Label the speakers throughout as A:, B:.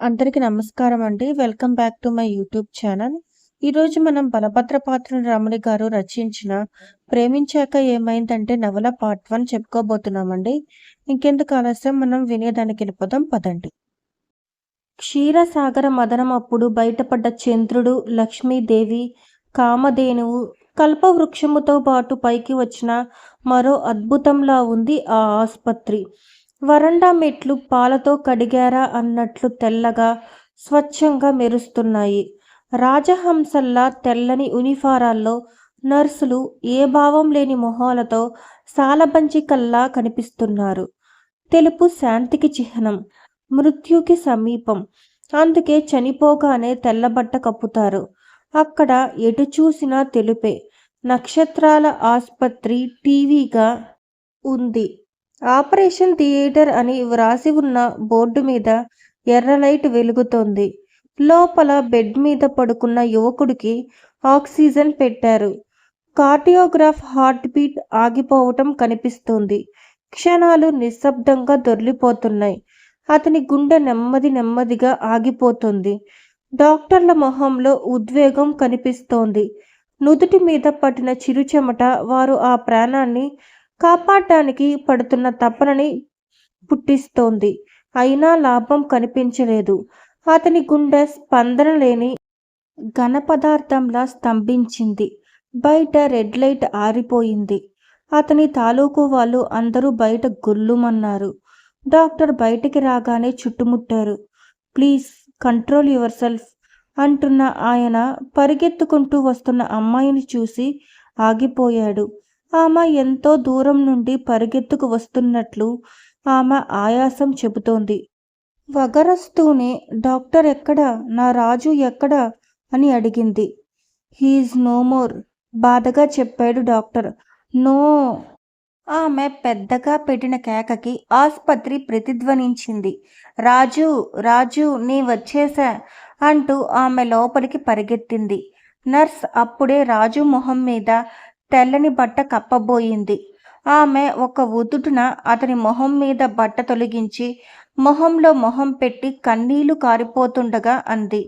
A: అందరికీ నమస్కారం అండి. Welcome back to my YouTube channel. ఈరోజు మనం బలభద్ర పాత్రుని రమణి గారు రచించిన 'ప్రేమించాక ఏమైందంటే' నవల పార్ట్ 1 చెప్పుకోబోతున్నామండి. ఇంకెందుకు ఆలస్యం, మనం వినేదానికి వెళ్ళిపోదాం పదండి. క్షీరసాగర మదనం అప్పుడు బయటపడ్డ చంద్రుడు, లక్ష్మీదేవి, కామధేనువు, కల్పవృక్షముతో పాటు పైకి వచ్చిన మరో అద్భుతంలా ఉంది ఆ ఆస్పత్రి. వరండా మెట్లు పాలతో కడిగారా అన్నట్లు తెల్లగా, స్వచ్ఛంగా మెరుస్తున్నాయి. రాజహంసల్లా తెల్లని యూనిఫారాల్లో నర్సులు ఏ భావం లేని మొహాలతో సాలబంచికల్లా కనిపిస్తున్నారు. తెలుపు శాంతికి చిహ్నం, మృత్యుకి సమీపం. అందుకే చనిపోగానే తెల్లబట్ట కప్పుతారు. అక్కడ ఎటు చూసినా తెలుపే. నక్షత్రాల ఆస్పత్రి టీవీగా ఉంది. ఆపరేషన్ థియేటర్ అని వ్రాసి ఉన్న బోర్డు మీద ఎర్ర లైట్ వెలుగుతోంది. లోపల బెడ్ మీద పడుకున్న యువకుడికి ఆక్సిజన్ పెట్టారు. కార్డియోగ్రాఫ్ హార్ట్ బీట్ ఆగిపోవటం కనిపిస్తోంది. క్షణాలు నిశ్శబ్దంగా దొర్లిపోతున్నాయి. అతని గుండె నెమ్మదిగా ఆగిపోతుంది. డాక్టర్ల మొహంలో ఉద్వేగం కనిపిస్తోంది. నుదుటి మీద పట్టిన చిరుచెమట వారు ఆ ప్రాణాన్ని కాపాడటానికి పడుతున్న తపనని పుట్టిస్తోంది. అయినా లాభం కనిపించలేదు. అతని గుండె స్పందన లేని ఘనపదార్థంలా స్తంభించింది. బయట రెడ్ లైట్ ఆరిపోయింది. అతని తాలూకు వాళ్ళు అందరూ బయట గుల్లుమన్నారు. డాక్టర్ బయటికి రాగానే చుట్టుముట్టారు. ప్లీజ్ కంట్రోల్ యువర్ సెల్ఫ్ అంటున్న ఆయన పరిగెత్తుకుంటూ వస్తున్న అమ్మాయిని చూసి ఆగిపోయాడు. ఆమె ఎంతో దూరం నుండి పరిగెత్తుకు వస్తున్నట్లు ఆమె ఆయాసం చెబుతోంది. వగరస్తూనే డాక్టర్ ఎక్కడా, నా రాజు ఎక్కడా అని అడిగింది. హీఈస్ నో మోర్, బాధగా చెప్పాడు డాక్టర్. నో. ఆమె పెద్దగా పెట్టిన కేకకి ఆస్పత్రి ప్రతిధ్వనించింది. రాజు, రాజు, నీ వచ్చేసా అంటూ ఆమె లోపలికి పరిగెత్తింది. నర్స్ అప్పుడే రాజు మొహం మీద తెల్లని బట్ట కప్పబోయింది. ఆమె ఒక ఉదుటున అతని మొహం మీద బట్ట తొలగించి మొహంలో మొహం పెట్టి కన్నీళ్లు కారిపోతుండగా అంది.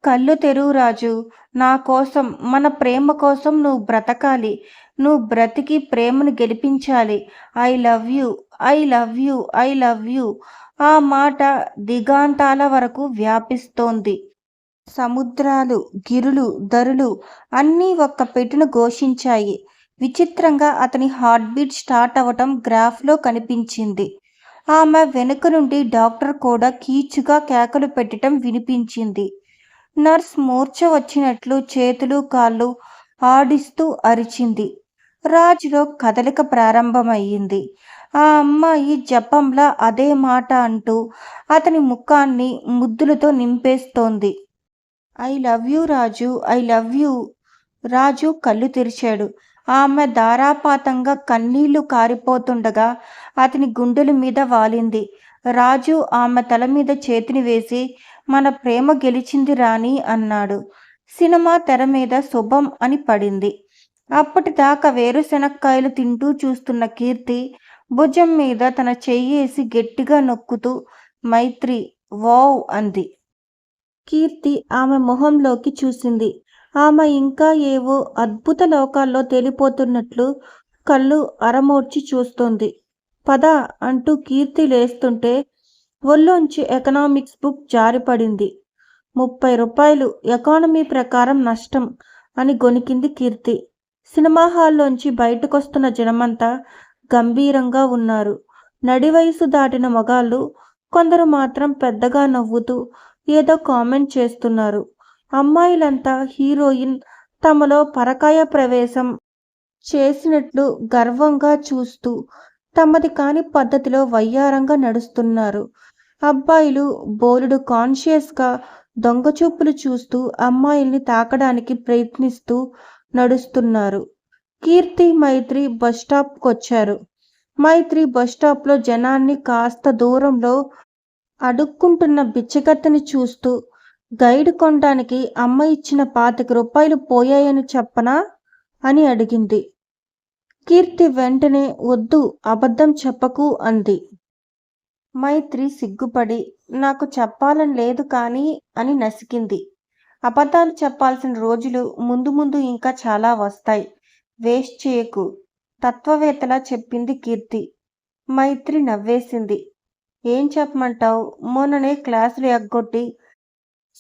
A: కళ్ళు తెరువు రాజు, నా కోసం, మన ప్రేమ కోసం నువ్వు బ్రతకాలి. నువ్వు బ్రతికి ప్రేమను గెలిపించాలి. I love you, I love you, I love you. ఆ మాట దిగాంతాల వరకు వ్యాపిస్తోంది. సముద్రాలు, గిరులు, దరులు అన్నీ ఒక్క పెట్టున ఘోషించాయి. విచిత్రంగా అతని హార్ట్ బీట్ స్టార్ట్ అవటం గ్రాఫ్లో కనిపించింది. ఆమె వెనుక నుండి డాక్టర్ కూడా కీచుగా కేకలు పెట్టడం వినిపించింది. నర్స్ మూర్ఛ వచ్చినట్లు చేతులు కాళ్ళు ఆడిస్తూ అరిచింది. రాజులో కదలిక ప్రారంభమయ్యింది. ఆ అమ్మాయి జపంలా అదే మాట అంటూ అతని ముఖాన్ని ముద్దులతో నింపేస్తోంది. I love you Raju, I love you. Raju కళ్ళు తెరిచాడు. ఆమె ధారాపాతంగా కన్నీళ్లు కారిపోతుండగా అతని గుండెల మీద వాలింది. రాజు ఆమె తల మీద చేతిని వేసి, మన ప్రేమ గెలిచింది రాణి అన్నాడు. సినిమా తెర మీద శుభం అని పడింది. అప్పటిదాకా వేరుశెనక్కాయలు తింటూ చూస్తున్న కీర్తి భుజం మీద తన చెయ్యేసి గట్టిగా నొక్కుతూ మైత్రి, వావ్ అంది. కీర్తి ఆమె మొహంలోకి చూసింది. ఆమె ఇంకా ఏవో అద్భుత లోకాల్లో తేలిపోతున్నట్లు కళ్ళు అరమోడ్చి చూస్తోంది. పద అంటూ కీర్తి లేస్తుంటే ఒళ్ళోంచి ఎకనామిక్స్ బుక్ జారిపడింది. 30 రూపాయలు ఎకానమీ ప్రకారం నష్టం అని గొనికింది కీర్తి. సినిమా హాల్లోంచి బయటకొస్తున్న జనమంతా గంభీరంగా ఉన్నారు. నడివయసు దాటిన మగాళ్ళు కొందరు మాత్రం పెద్దగా నవ్వుతూ ఏదో కామెంట్ చేస్తున్నారు. అమ్మాయిలంతా హీరోయిన్ తమలో పరకాయ ప్రవేశం చేసినట్లు గర్వంగా చూస్తూ తమది కాని పద్ధతిలో వయ్యారంగా నడుస్తున్నారు. అబ్బాయిలు బోలెడు కాన్షియస్గా దొంగచూపులు చూస్తూ అమ్మాయిల్ని తాకడానికి ప్రయత్నిస్తూ నడుస్తున్నారు. కీర్తి, మైత్రి బస్టాప్కొచ్చారు. మైత్రి బస్టాప్లో జనాన్ని కాస్త దూరంలో అడుక్కుంటున్న బిచ్చగత్తని చూస్తూ, గైడ్ కొనడానికి అమ్మ ఇచ్చిన 25 రూపాయలు పోయాయని చెప్పనా అని అడిగింది. కీర్తి వెంటనే వద్దు, అబద్ధం చెప్పకు అంది. మైత్రి సిగ్గుపడి నాకు చెప్పాలని లేదు కానీ అని నసికింది. అబద్ధాలు చెప్పాల్సిన రోజులు ముందు ముందు ఇంకా చాలా వస్తాయి. వేస్ట్ చేయకు తత్వవేత్తలా చెప్పింది కీర్తి. మైత్రి నవ్వేసింది. ఏం చెప్పమంటావు? మొన్ననే క్లాసులు ఎగ్గొట్టి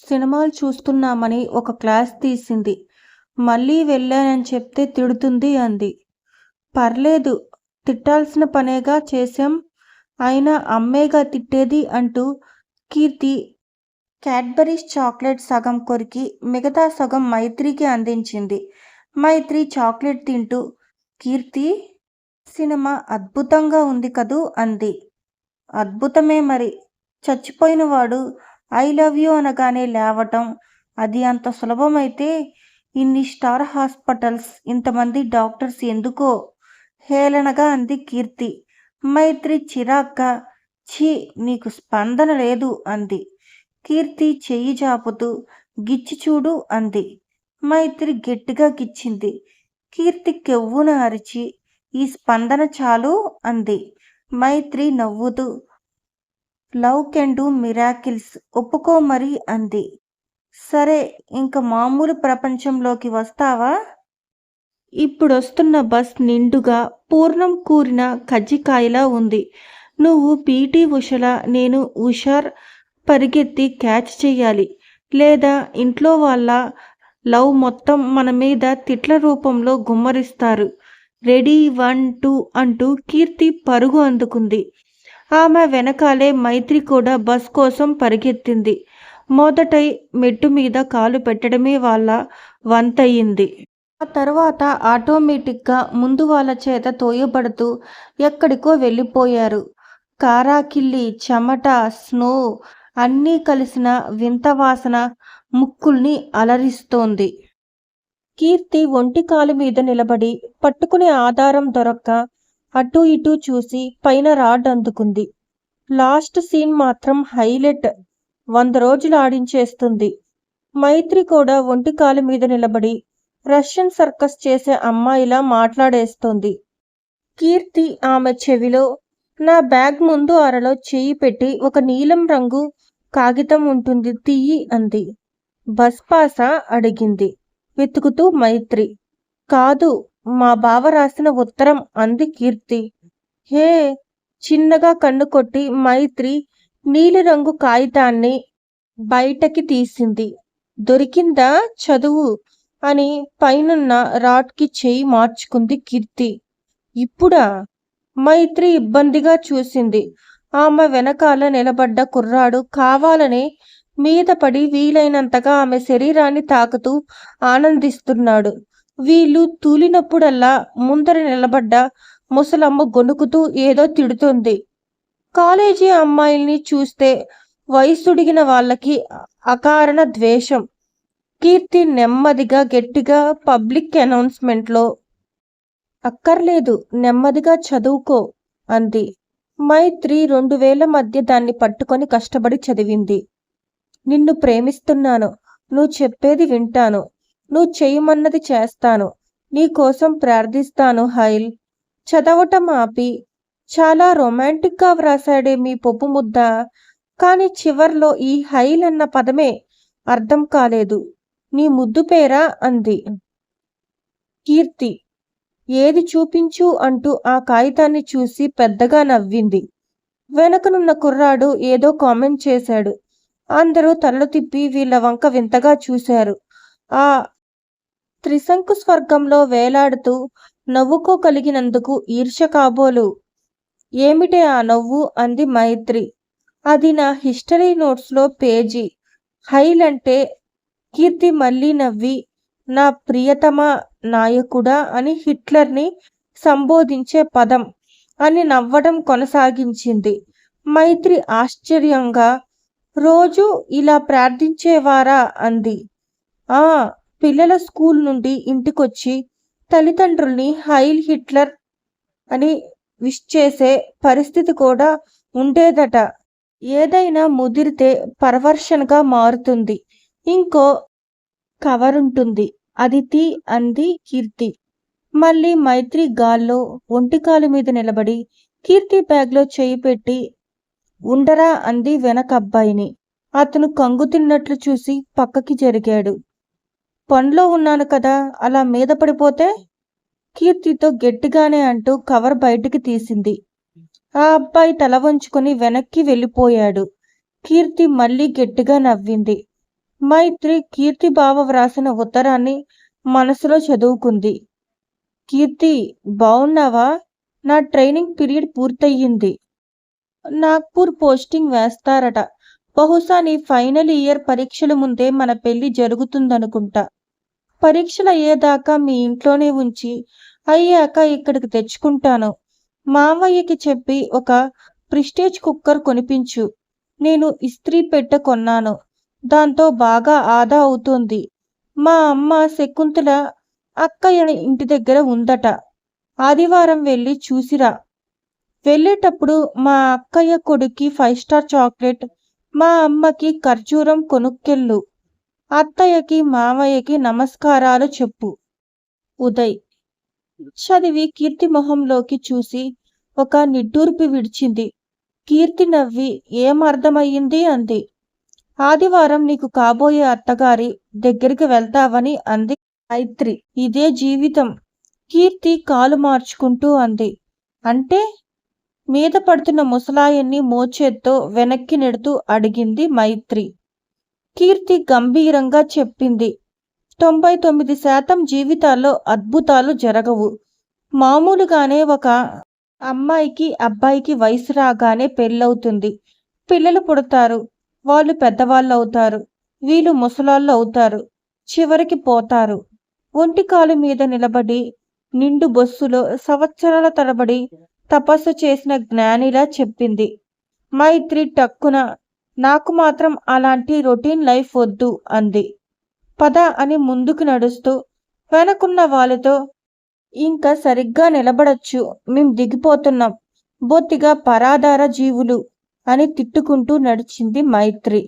A: సినిమాలు చూస్తున్నామని ఒక క్లాస్ తీసింది. మళ్ళీ వెళ్ళానని చెప్తే తిడుతుంది అంది. పర్లేదు, తిట్టాల్సిన పనేగా చేశాం. అయినా అమ్మేగా తిట్టేది అంటూ కీర్తి క్యాడ్బరీస్ చాక్లెట్ సగం కొరికి మిగతా సగం మైత్రికి అందించింది. మైత్రి చాక్లెట్ తింటూ కీర్తి, సినిమా అద్భుతంగా ఉంది కదూ అంది. అద్భుతమే మరి. చచ్చిపోయిన వాడు ఐ లవ్ యూ అనగానే లేవటం అది అంత సులభమైతే ఇన్ని స్టార్ హాస్పిటల్స్, ఇంతమంది డాక్టర్స్ ఎందుకో హేళనగా అంది కీర్తి. మైత్రి చిరాగ్గా ఛీ, నీకు స్పందన లేదు అంది. కీర్తి చెయ్యి జాపుతూ గిచ్చి చూడు అంది. మైత్రి గట్టిగా గిచ్చింది. కీర్తి కెవ్వున అరిచి ఈ స్పందన చాలు అంది. మైత్రి నవ్వుతూ లవ్ కెన్ డూ మిరాకిల్స్, ఒప్పుకో మరి అంది. సరే, ఇంక మామూలు ప్రపంచంలోకి వస్తావా? ఇప్పుడొస్తున్న బస్ నిండుగా పూర్ణం కూరిన కజ్జికాయలా ఉంది. నువ్వు పీటీ ఉషలా, నేను హుషార్ పరిగెత్తి క్యాచ్ చెయ్యాలి. లేదా ఇంట్లో వాళ్ళ లవ్ మొత్తం మన మీద తిట్ల రూపంలో గుమ్మరిస్తారు. రెడీ 1 2 అంటూ కీర్తి పరుగు అందుకుంది. ఆమె వెనకాలే మైత్రి కూడా బస్ కోసం పరిగెత్తింది. మొదటై మెట్టు మీద కాలు పెట్టడమే వాళ్ళ వంతయింది. ఆ తర్వాత ఆటోమేటిక్గా ముందు వాళ్ళ చేత తోయబడుతూ ఎక్కడికో వెళ్ళిపోయారు. కారాకిళ్ళి, చెమట, స్నో అన్నీ కలిసిన వింత వాసన ముక్కుల్ని అలరిస్తోంది. కీర్తి ఒంటి కాలు మీద నిలబడి పట్టుకునే ఆధారం దొరక్క అటూ ఇటూ చూసి పైన రాడ్ అందుకుంది. లాస్ట్ సీన్ మాత్రం హైలైట్. 100 రోజులు ఆడించేస్తుంది. మైత్రి కూడా ఒంటి కాలు మీద నిలబడి రష్యన్ సర్కస్ చేసే అమ్మాయిలా మాట్లాడేస్తోంది. కీర్తి ఆమె చెవిలో నా బ్యాగ్ ముందు అరలో చెయ్యి పెట్టి ఒక నీలం రంగు కాగితం ఉంటుంది తీయి అంది. బస్ పాసా అడిగింది వెతుకుతూ మైత్రి. కాదు, మా బావ రాసిన ఉత్తరం అంది కీర్తి. హే, చిన్నగా కన్ను కొట్టి మైత్రి నీలిరంగు కాగితాన్ని బయటకి తీసింది. దొరికిందా, చదువు అని పైనున్న రాడ్కి చెయ్యి మార్చుకుంది కీర్తి. ఇప్పుడా? మైత్రి ఇబ్బందిగా చూసింది. ఆమె వెనకాల నిలబడ్డ కుర్రాడు కావాలనే మీద పడి వీలైనంతగా ఆమె శరీరాన్ని తాకుతూ ఆనందిస్తున్నాడు. వీళ్ళు తూలినప్పుడల్లా ముందర నిలబడ్డ ముసలమ్మ గొణుకుతూ ఏదో తిడుతుంది. కాలేజీ అమ్మాయిల్ని చూస్తే వయసుడిగిన వాళ్ళకి అకారణ ద్వేషం. కీర్తి నెమ్మదిగా గట్టిగా పబ్లిక్ అనౌన్స్మెంట్లో అక్కర్లేదు, నెమ్మదిగా చదువుకో అంది. మైత్రి 2 వేల మధ్య దాన్ని పట్టుకొని కష్టపడి చదివింది. నిన్ను ప్రేమిస్తున్నాను. నువ్వు చెప్పేది వింటాను. నువ్వు చెయ్యమన్నది చేస్తాను. నీకోసం ప్రార్థిస్తాను హైల్. చదవటం ఆపి చాలా రొమాంటిక్గా వ్రాసాడే మీ పప్పు ముద్ద. కానీ చివర్లో ఈ హైల్ అన్న పదమే అర్థం కాలేదు. నీ ముద్దు పేరా అంది. కీర్తి ఏది చూపించు అంటూ ఆ కాగితాన్ని చూసి పెద్దగా నవ్వింది. వెనకనున్న కుర్రాడు ఏదో కామెంట్ చేశాడు. అందరూ తలలు తిప్పి వీళ్ళ వంక వింతగా చూశారు. ఆ త్రిశంకు స్వర్గంలో వేలాడుతూ నవ్వుకోగలిగినందుకు ఈర్ష్య కాబోలు. ఏమిటే ఆ నవ్వు అంది మైత్రి. అది నా హిస్టరీ నోట్స్లో పేజీ. హైల్ అంటే కీర్తి మళ్ళీ నవ్వి నా ప్రియతమ నాయకుడా అని హిట్లర్ని సంబోధించే పదం అని నవ్వడం కొనసాగించింది. మైత్రి ఆశ్చర్యంగా రోజు ఇలా ప్రార్థించేవారా అంది. ఆ, పిల్లల స్కూల్ నుండి ఇంటికొచ్చి తల్లిదండ్రుల్ని హైల్ హిట్లర్ అని విష్ చేసే పరిస్థితి కూడా ఉండేదట. ఏదైనా ముదిరితే పర్వర్షన్గా మారుతుంది. ఇంకో కవరుంటుంది, అది తీ అంది కీర్తి. మళ్ళీ మైత్రి గాల్లో ఒంటికాలు మీద నిలబడి కీర్తి బ్యాగ్లో చేయి పెట్టి ఉండరా అంది వెనకబ్బాయిని. అతను కంగు తిన్నట్లు చూసి పక్కకి జరిగాడు. పనిలో ఉన్నాను కదా, అలా మీద పడిపోతే? కీర్తితో గట్టిగానే అంటూ కవర్ బయటికి తీసింది. ఆ అబ్బాయి తల వంచుకొని వెనక్కి వెళ్ళిపోయాడు. కీర్తి మళ్ళీ గట్టిగా నవ్వింది. మైత్రి కీర్తి బావ వ్రాసిన ఉత్తరాన్ని మనసులో చదువుకుంది. కీర్తి, బావున్నావా? నా ట్రైనింగ్ పీరియడ్ పూర్తయింది. నాగ్పూర్ పోస్టింగ్ వేస్తారట. బహుశా నీ ఫైనల్ ఇయర్ పరీక్షల ముందే మన పెళ్లి జరుగుతుందనుకుంటా. పరీక్షలయ్యేదాకా మీ ఇంట్లోనే ఉంచి అయ్యాక ఇక్కడికి తెచ్చుకుంటాను. మావయ్యకి చెప్పి ఒక ప్రిస్టేజ్ కుక్కర్ కొనిపించు. నేను ఇస్త్రీ పెట్టె కొన్నాను. దాంతో బాగా ఆదా అవుతోంది. మా అమ్మ శకుంతల అక్కయ్య ఇంటి దగ్గర ఉందట. ఆదివారం వెళ్ళి చూసిరా. వెళ్ళేటప్పుడు మా అక్కయ్య కొడుక్కి 5 స్టార్ చాక్లెట్, మా అమ్మకి ఖర్జూరం కొనుక్కెళ్ళు. అత్తయ్యకి మామయ్యకి నమస్కారాలు చెప్పు. ఉదయ్ చదివి కీర్తి మొహంలోకి చూసి ఒక నిట్టూర్పు విడిచింది. కీర్తి నవ్వి ఏం అర్థమయ్యింది అంది. ఆదివారం నీకు కాబోయే అత్తగారి దగ్గరికి వెళ్తావని అంది మైత్రి. ఇదే జీవితం. కీర్తి కాలు మార్చుకుంటూ అంది. అంటే? మీద పడుతున్న ముసలాయన్ని మోచేత్తో వెనక్కి నెడుతూ అడిగింది మైత్రి. కీర్తి గంభీరంగా చెప్పింది. 99% జీవితాల్లో అద్భుతాలు జరగవు. మామూలుగానే ఒక అమ్మాయికి అబ్బాయికి వయసు రాగానే పెళ్ళవుతుంది. పిల్లలు పుడతారు. వాళ్ళు పెద్దవాళ్ళు అవుతారు. వీళ్ళు ముసలాళ్ళు అవుతారు. చివరికి పోతారు. ఒంటికాలు మీద నిలబడి నిండు బొస్సులో సంవత్సరాల తరబడి తపస్సు చేసిన జ్ఞానిలా చెప్పింది. మైత్రి టక్కున నాకు మాత్రం అలాంటి రొటీన్ లైఫ్ వద్దు అంది. పద అని ముందుకు నడుస్తూ వెనకున్న వాళ్ళతో ఇంకా సరిగ్గా నిలబడొచ్చు, మేం దిగిపోతున్నాం, బొత్తిగా పరాదార జీవులు అని తిట్టుకుంటూ నడిచింది మైత్రి.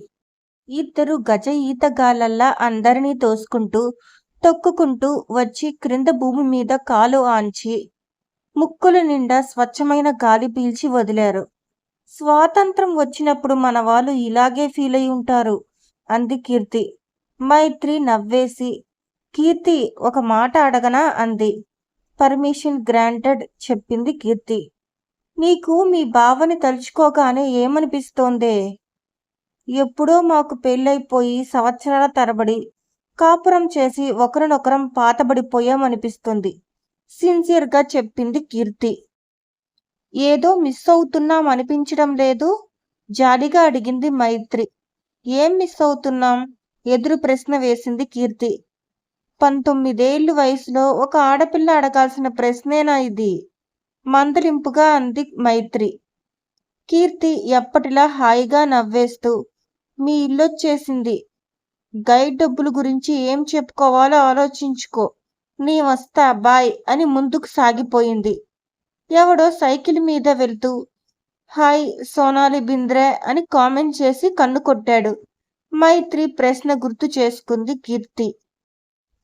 A: ఇద్దరు గజ ఈతగాళ్ళల్లా అందరినీ తోసుకుంటూ తొక్కుకుంటూ వచ్చి క్రింద భూమి మీద కాలు ఆంచి ముక్కుల నిండా స్వచ్ఛమైన గాలి పీల్చి వదిలారు. స్వాతంత్రం వచ్చినప్పుడు మన వాళ్ళు ఇలాగే ఫీల్ అయి ఉంటారు అంది కీర్తి. మైత్రి నవ్వేసి కీర్తి ఒక మాట అడగనా అంది. పర్మిషన్ గ్రాంటెడ్ చెప్పింది కీర్తి. నీకు మీ బావని తలుచుకోగానే ఏమనిపిస్తోందే? ఎప్పుడో మాకు పెళ్ళైపోయి సంవత్సరాల తరబడి కాపురం చేసి ఒకరినొకరం పాతబడిపోయామనిపిస్తుంది సిన్సియర్గా చెప్పింది కీర్తి. ఏదో మిస్ అవుతున్నాం అనిపించడం లేదు? జాలిగా అడిగింది మైత్రి. ఏం మిస్ అవుతున్నాం? ఎదురు ప్రశ్న వేసింది కీర్తి. 19 వయసులో ఒక ఆడపిల్ల అడగాల్సిన ప్రశ్నేనా ఇది? మందలింపుగా అంది మైత్రి. కీర్తి ఎప్పటిలా హాయిగా నవ్వేస్తూ మీ ఇల్లొచ్చేసింది. గైడ్ డబ్బుల గురించి ఏం చెప్పుకోవాలో ఆలోచించుకో. నీ వస్తా బాయ్ అని ముందుకు సాగిపోయింది. ఎవడో సైకిల్ మీద వెళ్తూ హాయ్ సోనాలి బింద్రే అని కామెంట్ చేసి కన్ను కొట్టాడు. మైత్రి ప్రశ్న గుర్తు చేసుకుంది కీర్తి.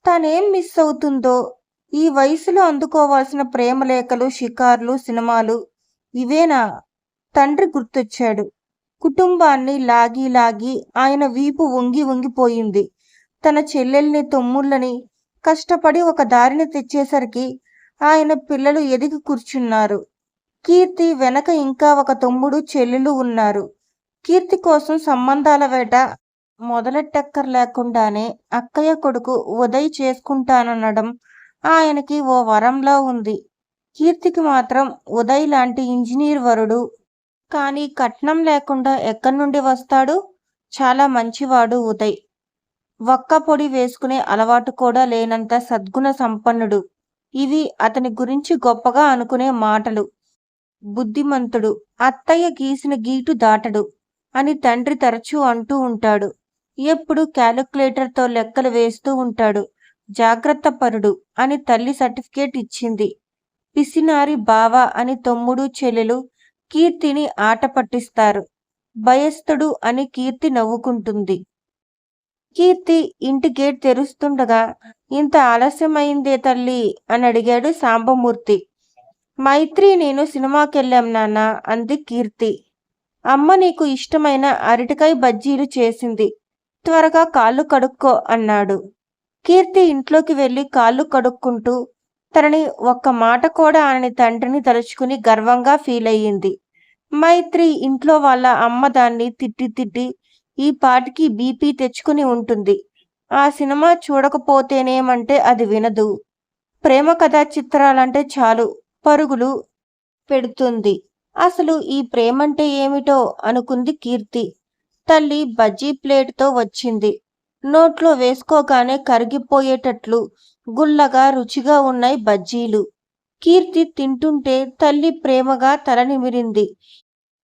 A: తనేం మిస్ అవుతుందో? ఈ వయసులో అందుకోవాల్సిన ప్రేమలేఖలు, షికార్లు, సినిమాలు ఇవేనా? తండ్రి గుర్తొచ్చాడు. కుటుంబాన్ని లాగి లాగి ఆయన వీపు వంగి వంగిపోయింది. తన చెల్లెల్ని తమ్ముళ్ళని కష్టపడి ఒక దారిని తెచ్చేసరికి ఆయన పిల్లలు ఎదిగి కూర్చున్నారు. కీర్తి వెనక ఇంకా ఒక తమ్ముడు చెల్లెలు ఉన్నారు. కీర్తి కోసం సంబంధాల వేట మొదలెట్టక్కర్లేకుండానే అక్కయ్య కొడుకు ఉదయ్ చేసుకుంటాననడం ఆయనకి ఓ వరంలా ఉంది. కీర్తికి మాత్రం ఉదయ్ లాంటి ఇంజనీర్ వరుడు. కానీ కట్నం లేకుండా ఎక్కడి నుండి వస్తాడు? చాలా మంచివాడు ఉదయ్. వక్క పొడి వేసుకునే అలవాటు కూడా లేనంత సద్గుణ సంపన్నుడు. ఇవి అతని గురించి గొప్పగా అనుకునే మాటలు. బుద్ధిమంతుడు, అత్తయ్య గీసిన గీటు దాటడు అని తండ్రి తరచూ అంటూ ఉంటాడు. ఎప్పుడు క్యాలిక్యులేటర్తో లెక్కలు వేస్తూ ఉంటాడు. జాగ్రత్త పరుడు అని తల్లి సర్టిఫికేట్ ఇచ్చింది. పిసినారి బావ అని తమ్ముడు చెల్లెలు కీర్తిని ఆట పట్టిస్తారు. భయస్థుడు అని కీర్తి నవ్వుకుంటుంది. కీర్తి ఇంటి గేట్ తెరుస్తుండగా ఇంత ఆలస్యమైందే తల్లి అని అడిగాడు సాంబమూర్తి. మైత్రి నేను సినిమాకెళ్ళాం నాన్న అంది కీర్తి. అమ్మ నీకు ఇష్టమైన అరటికాయ బజ్జీలు చేసింది. త్వరగా కాళ్ళు కడుక్కో అన్నాడు. కీర్తి ఇంట్లోకి వెళ్ళి కాళ్ళు కడుక్కుంటూ తనని ఒక్క మాట కూడా అనని తండ్రిని తలుచుకుని గర్వంగా ఫీల్ అయ్యింది. మైత్రి ఇంట్లో వాళ్ళ అమ్మ దాన్ని తిట్టి తిట్టి ఈ పాటికి బీపీ తెచ్చుకుని ఉంటుంది. ఆ సినిమా చూడకపోతేనేమంటే అది వినదు. ప్రేమ కథా చిత్రాలంటే చాలు పరుగులు పెడుతుంది. అసలు ఈ ప్రేమంటే ఏమిటో అనుకుంది కీర్తి. తల్లి బజ్జీ ప్లేటుతో వచ్చింది. నోట్లో వేసుకోగానే కరిగిపోయేటట్లు గుల్లగా రుచిగా ఉన్నాయి బజ్జీలు. కీర్తి తింటుంటే తల్లి ప్రేమగా తల నిమిరింది.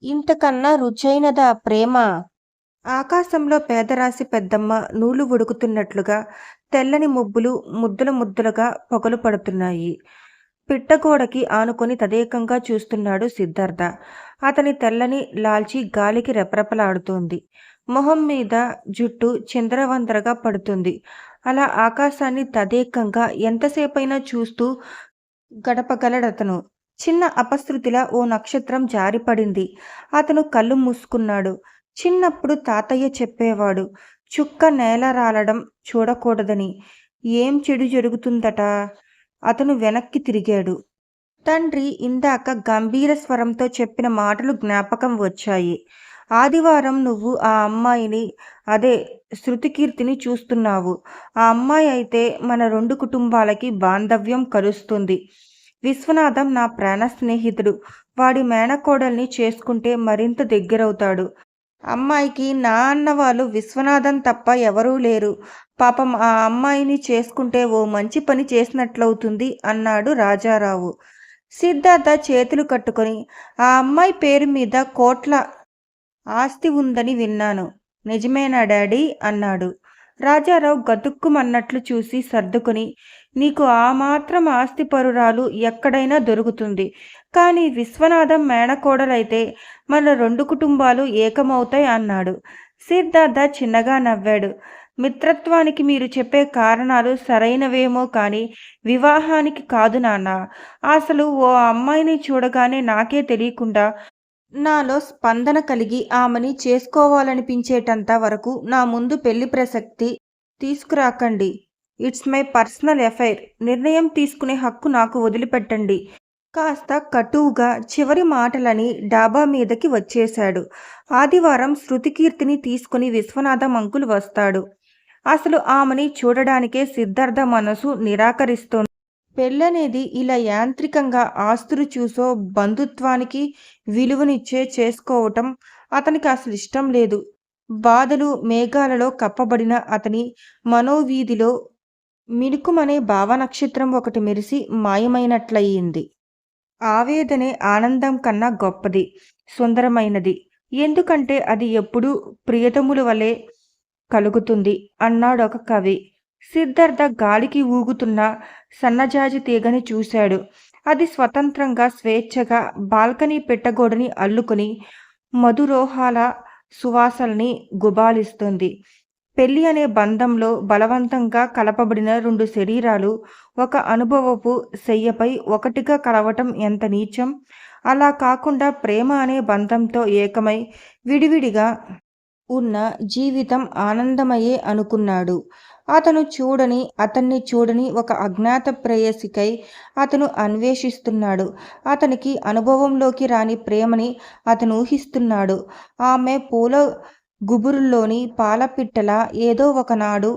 A: ఇంతకన్నా రుచైనదా ప్రేమ? ఆకాశంలో పేదరాశి పెద్దమ్మ నూలు ఉడుకుతున్నట్లుగా తెల్లని ముబ్బులు ముద్దలు ముద్దలుగా పొగలు పడుతున్నాయి. పిట్టగోడకి ఆనుకొని తదేకంగా చూస్తున్నాడు సిద్ధార్థ. అతని తెల్లని లాల్చి గాలికి రెపరెపలాడుతోంది. మొహం మీద జుట్టు చిందరవందరగా పడుతుంది. అలా ఆకాశాన్ని తదేకంగా ఎంతసేపైనా చూస్తూ గడపగలడతను. చిన్న అపశృతిలా ఓ నక్షత్రం జారిపడింది. అతను కళ్ళు మూసుకున్నాడు. చిన్నప్పుడు తాతయ్య చెప్పేవాడు, చుక్క నేల రాలడం చూడకూడదని. ఏం చెడు జరుగుతుందట? అతను వెనక్కి తిరిగాడు. తండ్రి ఇందాక గంభీర స్వరంతో చెప్పిన మాటలు జ్ఞాపకం వచ్చాయి. ఆదివారం నువ్వు ఆ అమ్మాయిని, అదే శృతికీర్తిని చూస్తున్నావు. ఆ అమ్మాయి అయితే మన 2 కుటుంబాలకి బాంధవ్యం కలుస్తుంది. విశ్వనాథం నా ప్రాణ స్నేహితుడు. వాడి మేనకోడల్ని చేసుకుంటే మరింత దగ్గరవుతాడు. అమ్మాయికి నా అన్నవాళ్ళు విశ్వనాథం తప్ప ఎవరూ లేరు. పాపం ఆ అమ్మాయిని చేసుకుంటే ఓ మంచి పని చేసినట్లవుతుంది అన్నాడు రాజారావు. సిద్ధార్థ చేతులు కట్టుకొని, ఆ అమ్మాయి పేరు మీద కోట్ల ఆస్తి ఉందని విన్నాను. నిజమేనా డాడీ అన్నాడు. రాజారావు గతుక్కుమన్నట్లు చూసి సర్దుకొని, నీకు ఆ మాత్రం ఆస్తిపరురాలు ఎక్కడైనా దొరుకుతుంది. కానీ విశ్వనాథం మేనకోడలైతే మన 2 కుటుంబాలు ఏకమవుతాయి అన్నాడు. సిద్ధార్థ చిన్నగా నవ్వాడు. మిత్రత్వానికి మీరు చెప్పే కారణాలు సరైనవేమో కానీ వివాహానికి కాదు నాన్న. అసలు ఓ అమ్మాయిని చూడగానే నాకే తెలియకుండా నాలో స్పందన కలిగి ఆమెని చేసుకోవాలనిపించేటంత వరకు నా ముందు పెళ్లి ప్రసక్తి తీసుకురాకండి. It's my personal affair. నిర్ణయం తీసుకునే హక్కు నాకు వదిలిపెట్టండి. కాస్త కటువుగా చివరి మాటలని డాబా మీదకి వచ్చేశాడు. ఆదివారం శృతికీర్తిని తీసుకుని విశ్వనాథం అంకుల్ వస్తాడు. అసలు ఆమెని చూడడానికే సిద్ధార్థ మనసు నిరాకరిస్తోంది. పెళ్ళనేది ఇలా యాంత్రికంగా ఆస్తులు చూసో బంధుత్వానికి విలువనిచ్చే చేసుకోవటం అతనికి అసలు ఇష్టం లేదు. బాధలు మేఘాలలో కప్పబడిన అతని మనోవీధిలో మినుకుమనే భావనక్షత్రం ఒకటి మెరిసి మాయమైనట్లయింది. ఆవేదనే ఆనందం కన్నా గొప్పది, సుందరమైనది. ఎందుకంటే అది ఎప్పుడూ ప్రియతముల వలె కలుగుతుంది అన్నాడొక కవి. సిద్ధార్థ గాలికి ఊగుతున్న సన్నజాజి తీగని చూశాడు. అది స్వతంత్రంగా స్వేచ్ఛగా బాల్కనీ పెట్టగోడని అల్లుకొని మధురోహాల సువాసల్ని గుబాళిస్తుంది. పెళ్లి అనే బంధంలో బలవంతంగా కలపబడిన 2 శరీరాలు ఒక అనుభవపు శయ్యపై ఒకటిగా కలవటం ఎంత నీచం. అలా కాకుండా ప్రేమ అనే బంధంతో ఏకమై విడివిడిగా ఉన్న జీవితం ఆనందమయే అనుకున్నాడు. అతన్ని చూడని ఒక అజ్ఞాత ప్రేయసికై అతను అన్వేషిస్తున్నాడు. అతనికి అనుభవంలోకి రాని ప్రేమని అతను ఊహిస్తున్నాడు. ఆమె పూల గుబురుల్లోని పాలపిట్టలా ఏదో ఒకనాడు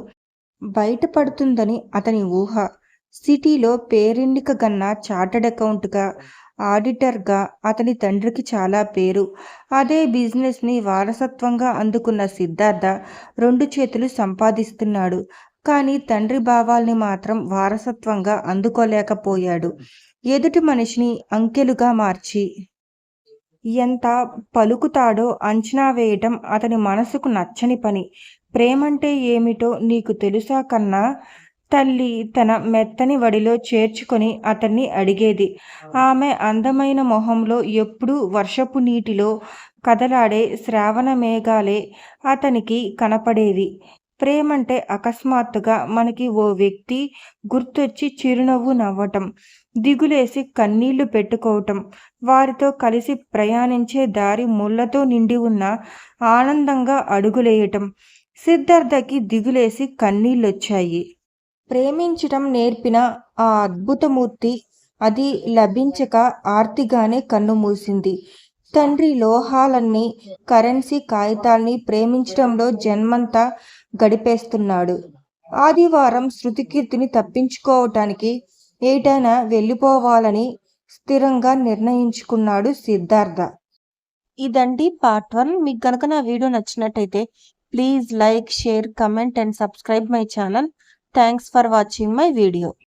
A: బయటపడుతుందని అతని ఊహ. సిటీలో పేరెన్నికగన్న చార్టర్డ్ అకౌంట్గా, ఆడిటర్గా అతని తండ్రికి చాలా పేరు. అదే బిజినెస్ని వారసత్వంగా అందుకున్న సిద్ధార్థ 2 చేతులు సంపాదిస్తున్నాడు. కానీ తండ్రి భావాల్ని మాత్రం వారసత్వంగా అందుకోలేకపోయాడు. ఎదుటి మనిషిని అంకెలుగా మార్చి ఎంత పలుకుతాడో అంచనా వేయటం అతని మనసుకు నచ్చని పని. ప్రేమంటే ఏమిటో నీకు తెలుసా కన్నా? తల్లి తన మెత్తని వడిలో చేర్చుకొని అతన్ని అడిగేది. ఆమె అందమైన మొహంలో ఎప్పుడూ వర్షపు నీటిలో కదలాడే శ్రావణ మేఘాలే అతనికి కనపడేవి. ప్రేమంటే అకస్మాత్తుగా మనకి ఓ వ్యక్తి గుర్తొచ్చి చిరునవ్వు నవ్వటం, దిగులేసి కన్నీళ్లు పెట్టుకోవటం, వారితో కలిసి ప్రయాణించే దారి ముళ్ళతో నిండి ఉన్న ఆనందంగా అడుగులేయటం. సిద్ధార్థకి దిగులేసి కన్నీళ్ళొచ్చాయి. ప్రేమించటం నేర్పిన ఆ అద్భుతమూర్తి అది లభించక ఆర్తిగానే కన్నుమూసింది. తండ్రి లోహాలన్నీ, కరెన్సీ కాగితాల్ని ప్రేమించటంలో జన్మంతా గడిపేస్తున్నాడు. ఆదివారం శృతికీర్తిని తప్పించుకోవటానికి ఏటైనా వెళ్ళిపోవాలని స్థిరంగా నిర్ణయించుకున్నాడు సిద్ధార్థ. ఇదండి పార్ట్ 1. మీకు గనక నా వీడియో నచ్చినట్టయితే please like, share, comment and subscribe my channel. Thanks for watching my video.